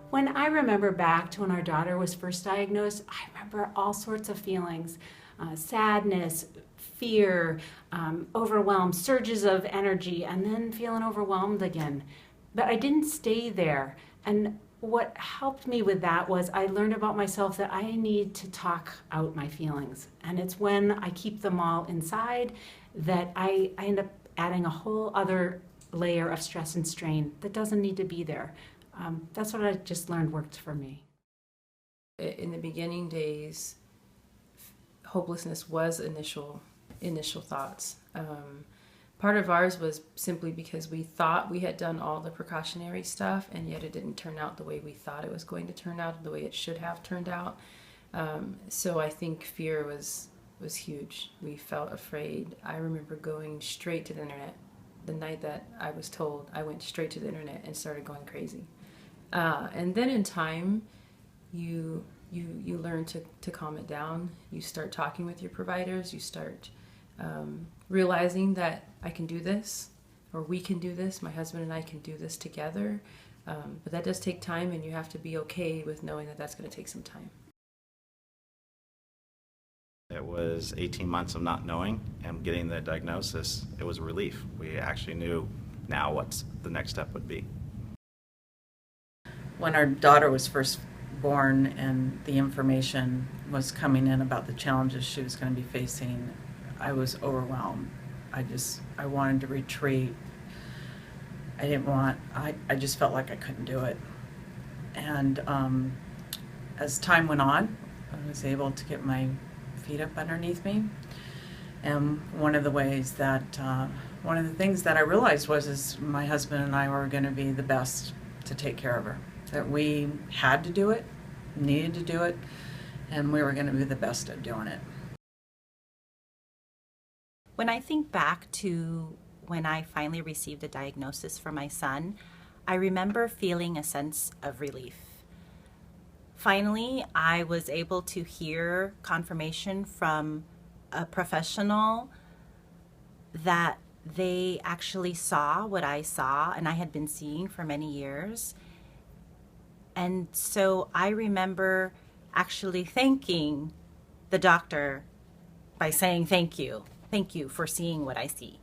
When I remember back to when our daughter was first diagnosed, I remember all sorts of feelings, sadness, fear, overwhelmed, surges of energy, and then feeling overwhelmed again. But I didn't stay there. And what helped me with that was I learned about myself that I need to talk out my feelings. And it's when I keep them all inside that I end up adding a whole other layer of stress and strain that doesn't need to be there. That's what I just learned worked for me. In the beginning days, hopelessness was initial thoughts. Part of ours was simply because we thought we had done all the precautionary stuff, and yet it didn't turn out the way we thought it was going to turn out, the way it should have turned out. So I think fear was huge. We felt afraid. I remember going straight to the internet. The night that I was told, I went straight to the internet and started going crazy. And then in time, you learn to calm it down. You start talking with your providers. You start realizing that I can do this, or we can do this. My husband and I can do this together. But that does take time, and you have to be okay with knowing that that's going to take some time. It was 18 months of not knowing, and getting the diagnosis, it was a relief. We actually knew now what the next step would be. When our daughter was first born and the information was coming in about the challenges she was going to be facing, I was overwhelmed. I wanted to retreat. I just felt like I couldn't do it. And as time went on, I was able to get my feet up underneath me. And one of the things that I realized is my husband and I were going to be the best to take care of her. That we had to do it, needed to do it, and we were going to be the best at doing it. When I think back to when I finally received a diagnosis for my son, I remember feeling a sense of relief. Finally, I was able to hear confirmation from a professional that they actually saw what I saw and I had been seeing for many years. And so I remember actually thanking the doctor by saying thank you. Thank you for seeing what I see.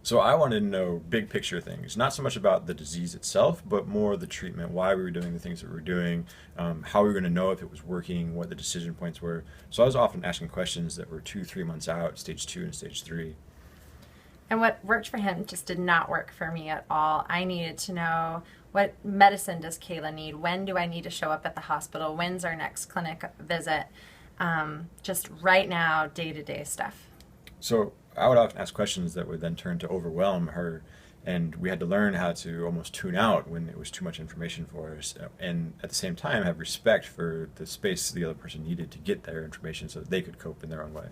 So I wanted to know big picture things, not so much about the disease itself, but more the treatment, why we were doing the things that we were doing, how we were going to know if it was working, what the decision points were. So I was often asking questions that were 2-3 months out, stage 2 and stage 3. And what worked for him just did not work for me at all. I needed to know, what medicine does Kayla need? When do I need to show up at the hospital? When's our next clinic visit? Just right now, day-to-day stuff. So I would often ask questions that would then turn to overwhelm her, and we had to learn how to almost tune out when it was too much information for us, and at the same time have respect for the space the other person needed to get their information so that they could cope in their own way.